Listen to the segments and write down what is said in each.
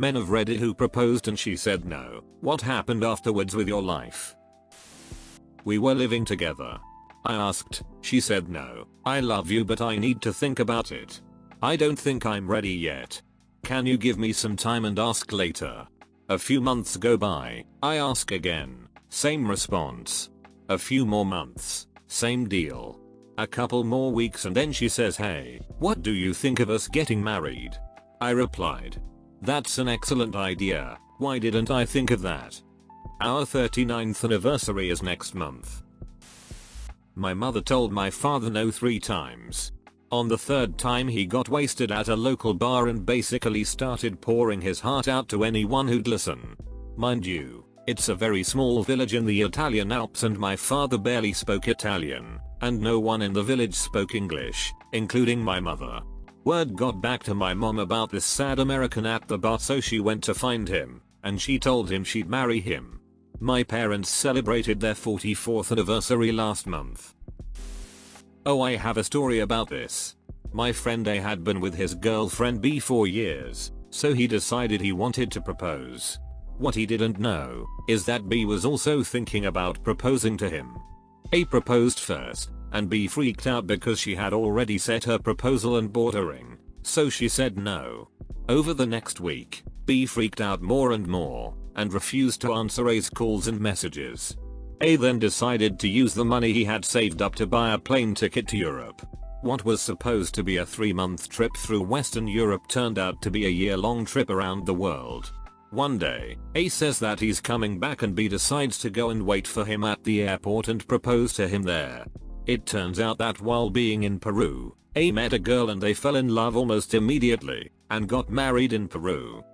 Men of Reddit who proposed and she said no. What happened afterwards with your life? We were living together. I asked, she said no. I love you but I need to think about it. I don't think I'm ready yet. Can you give me some time and ask later? A few months go by, I ask again. Same response. A few more months, same deal. A couple more weeks and then she says, hey, what do you think of us getting married? I replied, that's an excellent idea, why didn't I think of that? Our 39th anniversary is next month. My mother told my father no 3 times. On the 3rd time he got wasted at a local bar and basically started pouring his heart out to anyone who'd listen. Mind you, it's a very small village in the Italian Alps and my father barely spoke Italian, and no one in the village spoke English, including my mother. Word got back to my mom about this sad American at the bar, so she went to find him, and she told him she'd marry him. My parents celebrated their 44th anniversary last month. Oh, I have a story about this. My friend A had been with his girlfriend B for years, so he decided he wanted to propose. What he didn't know is that B was also thinking about proposing to him. A proposed first, and B freaked out because she had already set her proposal and bought a ring, so she said no. Over the next week, B freaked out more and more, and refused to answer A's calls and messages. A then decided to use the money he had saved up to buy a plane ticket to Europe. What was supposed to be a 3-month trip through Western Europe turned out to be a year-long trip around the world. One day, A says that he's coming back and B decides to go and wait for him at the airport and propose to him there. It turns out that while being in Peru, A met a girl and they fell in love almost immediately, and got married in Peru.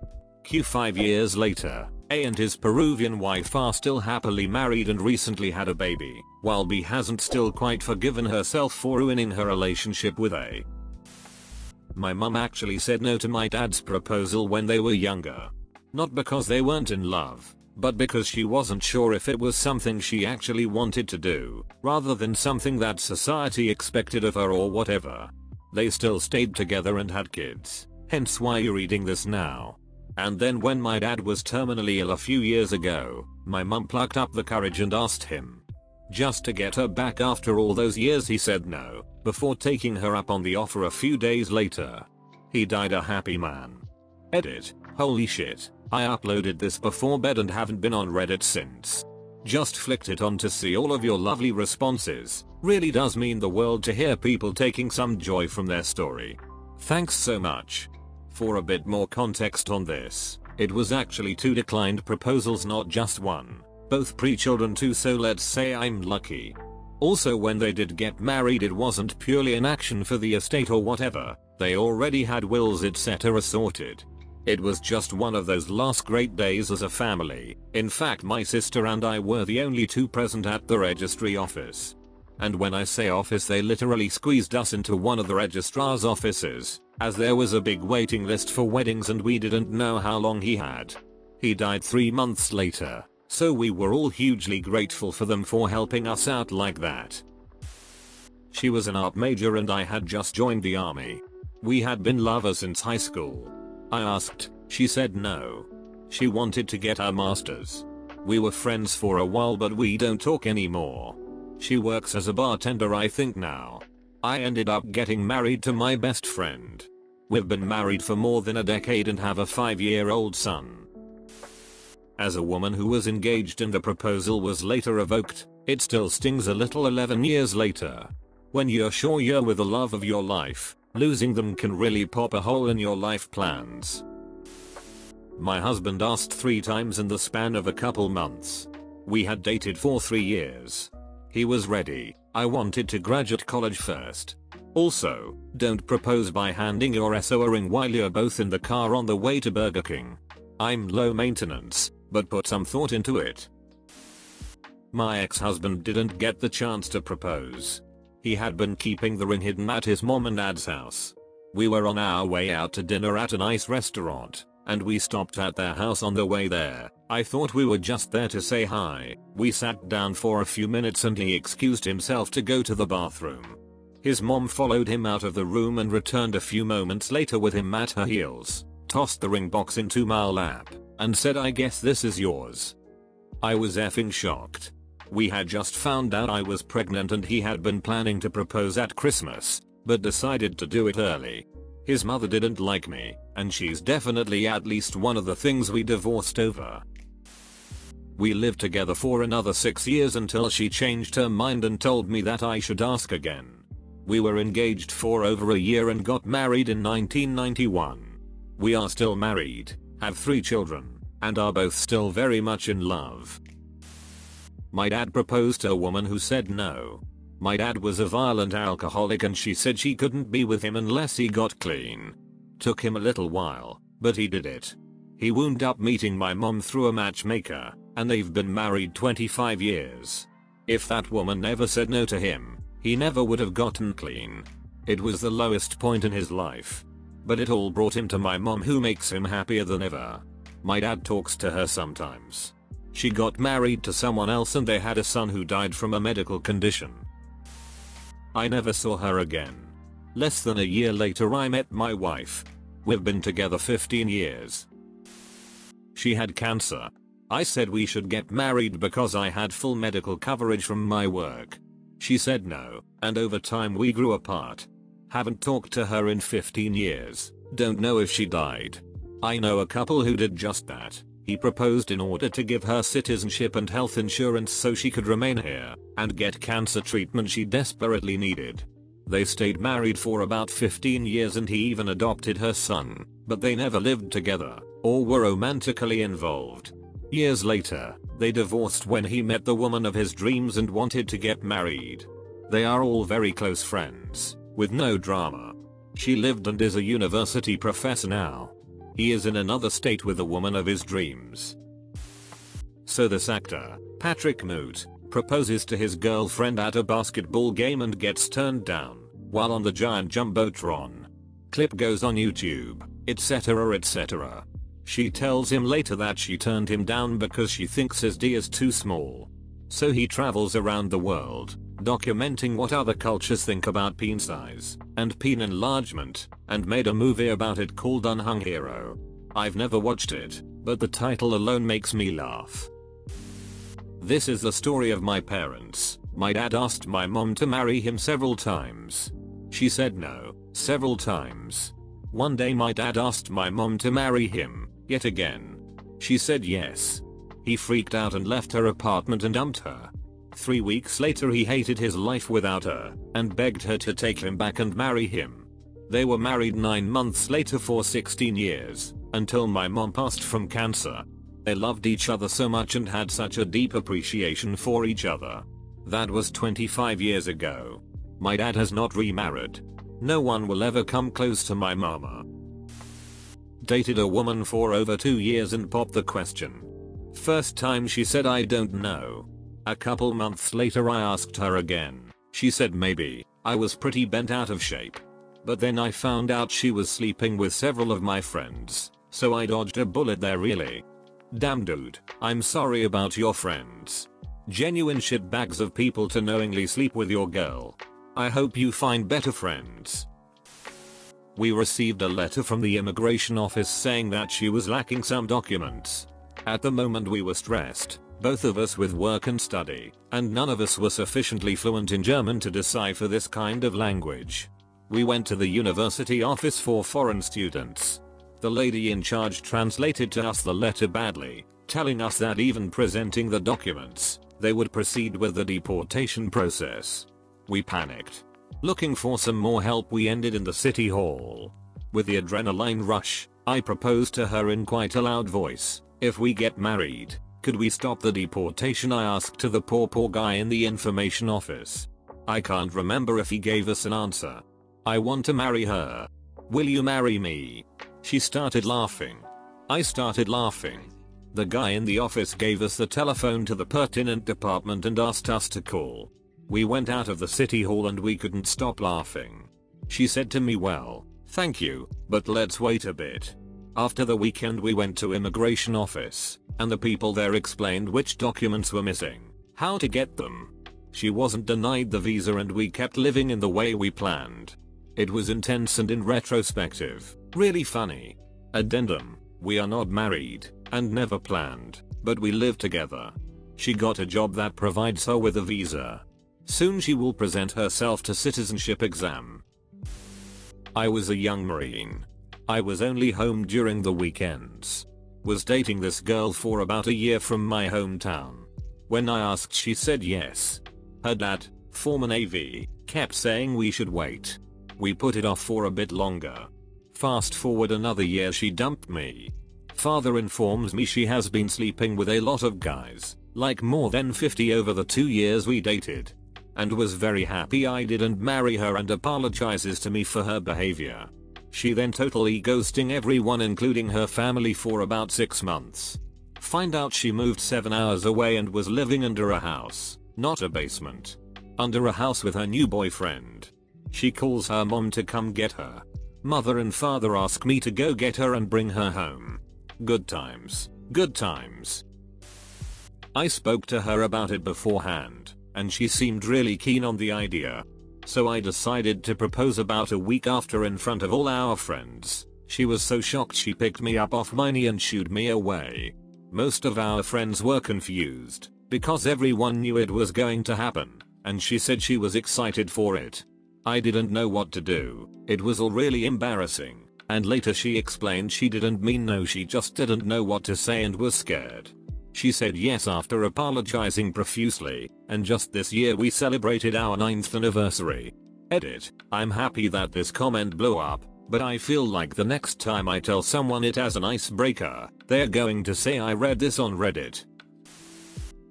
5 years later, A and his Peruvian wife are still happily married and recently had a baby, while B hasn't still quite forgiven herself for ruining her relationship with A. My mum actually said no to my dad's proposal when they were younger. Not because they weren't in love, but because she wasn't sure if it was something she actually wanted to do, rather than something that society expected of her or whatever. They still stayed together and had kids, hence why you're reading this now. And then when my dad was terminally ill a few years ago, my mum plucked up the courage and asked him. Just to get her back after all those years he said no, before taking her up on the offer a few days later. He died a happy man. Edit. Holy shit, I uploaded this before bed and haven't been on Reddit since. Just flicked it on to see all of your lovely responses. Really does mean the world to hear people taking some joy from their story. Thanks so much. For a bit more context on this, it was actually 2 declined proposals, not just one. Both pre-children too, so let's say I'm lucky. Also, when they did get married it wasn't purely an action for the estate or whatever, they already had wills etc. sorted. It was just one of those last great days as a family. In fact, my sister and I were the only 2 present at the registry office. And when I say office, they literally squeezed us into one of the registrar's offices, as there was a big waiting list for weddings and we didn't know how long he had. He died 3 months later, so we were all hugely grateful for them for helping us out like that. She was an art major and I had just joined the army. We had been lovers since high school. I asked, she said no. She wanted to get her master's. We were friends for a while but we don't talk anymore. She works as a bartender I think now. I ended up getting married to my best friend. We've been married for more than a decade and have a 5-year-old son. As a woman who was engaged and the proposal was later revoked, it still stings a little 11 years later. When you're sure you're with the love of your life, losing them can really pop a hole in your life plans. My husband asked 3 times in the span of a couple months. We had dated for 3 years. He was ready. I wanted to graduate college first. Also, don't propose by handing your SO a ring while you're both in the car on the way to Burger King. I'm low maintenance, but put some thought into it. My ex-husband didn't get the chance to propose. He had been keeping the ring hidden at his mom and dad's house. We were on our way out to dinner at a nice restaurant, and we stopped at their house on the way there. I thought we were just there to say hi. We sat down for a few minutes and he excused himself to go to the bathroom. His mom followed him out of the room and returned a few moments later with him at her heels. tossed the ring box into my lap, and said, "I guess this is yours." I was effing shocked. We had just found out I was pregnant and he had been planning to propose at Christmas, but decided to do it early. His mother didn't like me, and she's definitely at least one of the things we divorced over. We lived together for another 6 years until she changed her mind and told me that I should ask again. We were engaged for over a year and got married in 1991. We are still married, have 3 children, and are both still very much in love. My dad proposed to a woman who said no. My dad was a violent alcoholic and she said she couldn't be with him unless he got clean. Took him a little while, but he did it. He wound up meeting my mom through a matchmaker, and they've been married 25 years. If that woman never said no to him, he never would have gotten clean. It was the lowest point in his life. But it all brought him to my mom, who makes him happier than ever. My dad talks to her sometimes. She got married to someone else and they had a son who died from a medical condition. I never saw her again. Less than a year later I met my wife. We've been together 15 years. She had cancer. I said we should get married because I had full medical coverage from my work. She said no, and over time we grew apart. Haven't talked to her in 15 years. Don't know if she died. I know a couple who did just that. He proposed in order to give her citizenship and health insurance so she could remain here and get cancer treatment she desperately needed. They stayed married for about 15 years and he even adopted her son, but they never lived together or were romantically involved. Years later, they divorced when he met the woman of his dreams and wanted to get married. They are all very close friends, with no drama. She lived and is a university professor now. He is in another state with the woman of his dreams. So this actor, Patrick Moot, proposes to his girlfriend at a basketball game and gets turned down while on the giant jumbotron. Clip goes on YouTube, etc, etc. She tells him later that she turned him down because she thinks his D is too small. So he travels around the world, documenting what other cultures think about peen size and peen enlargement, and made a movie about it called Unhung Hero. I've never watched it, but the title alone makes me laugh. This is the story of my parents. My dad asked my mom to marry him several times. She said no, several times. One day my dad asked my mom to marry him, yet again. She said yes. He freaked out and left her apartment and dumped her. 3 weeks later he hated his life without her and begged her to take him back and marry him. They were married 9 months later for 16 years, until my mom passed from cancer. They loved each other so much and had such a deep appreciation for each other. That was 25 years ago. My dad has not remarried. No one will ever come close to my mama. Dated a woman for over 2 years and popped the question. First time she said I don't know. A couple months later I asked her again. She said maybe. I was pretty bent out of shape. But then I found out she was sleeping with several of my friends, so I dodged a bullet there really. Damn dude, I'm sorry about your friends. Genuine shitbags of people to knowingly sleep with your girl. I hope you find better friends. We received a letter from the immigration office saying that she was lacking some documents. At the moment we were stressed, both of us with work and study, and none of us were sufficiently fluent in German to decipher this kind of language. We went to the university office for foreign students. The lady in charge translated to us the letter badly, telling us that even presenting the documents, they would proceed with the deportation process. We panicked. Looking for some more help we ended in the city hall. With the adrenaline rush, I proposed to her in quite a loud voice, if we get married, could we stop the deportation? I asked to the poor guy in the information office. I can't remember if he gave us an answer. I want to marry her. Will you marry me? She started laughing. I started laughing. The guy in the office gave us the telephone to the pertinent department and asked us to call. We went out of the city hall and we couldn't stop laughing. She said to me, well, thank you, but let's wait a bit. After the weekend we went to immigration office, and the people there explained which documents were missing, how to get them. She wasn't denied the visa and we kept living in the way we planned. It was intense and in retrospective, really funny. Addendum. We are not married, and never planned, but we live together. She got a job that provides her with a visa. Soon she will present herself to citizenship exam. I was a young Marine. I was only home during the weekends. Was dating this girl for about a year from my hometown. When I asked, she said yes. Her dad, former Navy, kept saying we should wait. We put it off for a bit longer. Fast forward another year, she dumped me. Father informs me she has been sleeping with a lot of guys, like more than 50 over the 2 years we dated. And was very happy I didn't marry her and apologizes to me for her behavior. She then totally ghosting everyone including her family for about 6 months. Find out she moved 7 hours away and was living under a house, not a basement. Under a house with her new boyfriend. She calls her mom to come get her. Mother and father ask me to go get her and bring her home. Good times. Good times. I spoke to her about it beforehand, and she seemed really keen on the idea. So I decided to propose about a week after in front of all our friends. She was so shocked she picked me up off my knee and shooed me away. Most of our friends were confused, because everyone knew it was going to happen, and she said she was excited for it. I didn't know what to do. It was all really embarrassing, and later she explained she didn't mean no, she just didn't know what to say and was scared. She said yes after apologizing profusely, and just this year we celebrated our 9th anniversary. Edit. I'm happy that this comment blew up, but I feel like the next time I tell someone it as an icebreaker, they're going to say I read this on Reddit.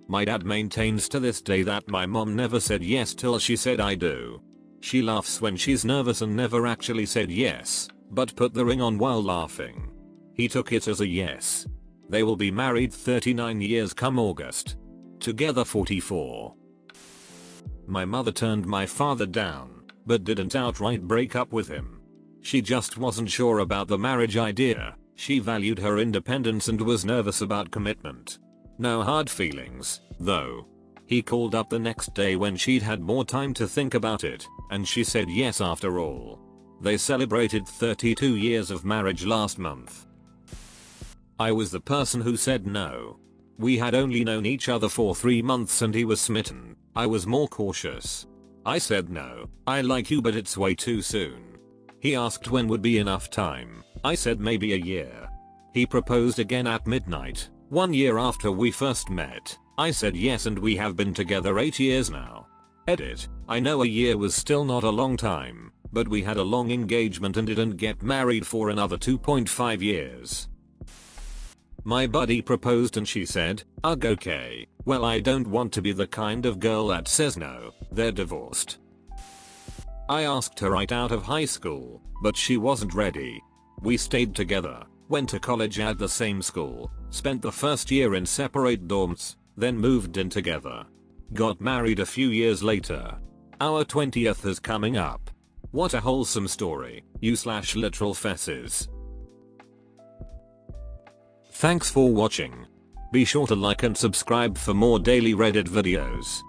My dad maintains to this day that my mom never said yes till she said I do. She laughs when she's nervous and never actually said yes, but put the ring on while laughing. He took it as a yes. They will be married 39 years come August. Together 44. My mother turned my father down, but didn't outright break up with him. She just wasn't sure about the marriage idea. She valued her independence and was nervous about commitment. No hard feelings, though. He called up the next day when she'd had more time to think about it, and she said yes after all. They celebrated 32 years of marriage last month. I was the person who said no. We had only known each other for 3 months and he was smitten. I was more cautious. I said no, I like you but it's way too soon. He asked when would be enough time. I said maybe a year. He proposed again at midnight, 1 year after we first met. I said yes and we have been together 8 years now. Edit. I know a year was still not a long time, but we had a long engagement and didn't get married for another 2.5 years. My buddy proposed and she said, ugh okay, well I don't want to be the kind of girl that says no, they're divorced. I asked her right out of high school, but she wasn't ready. We stayed together, went to college at the same school, spent the first year in separate dorms, then moved in together. Got married a few years later. Our 20th is coming up. What a wholesome story, you/literal fesses. Thanks for watching. Be sure to like and subscribe for more daily Reddit videos.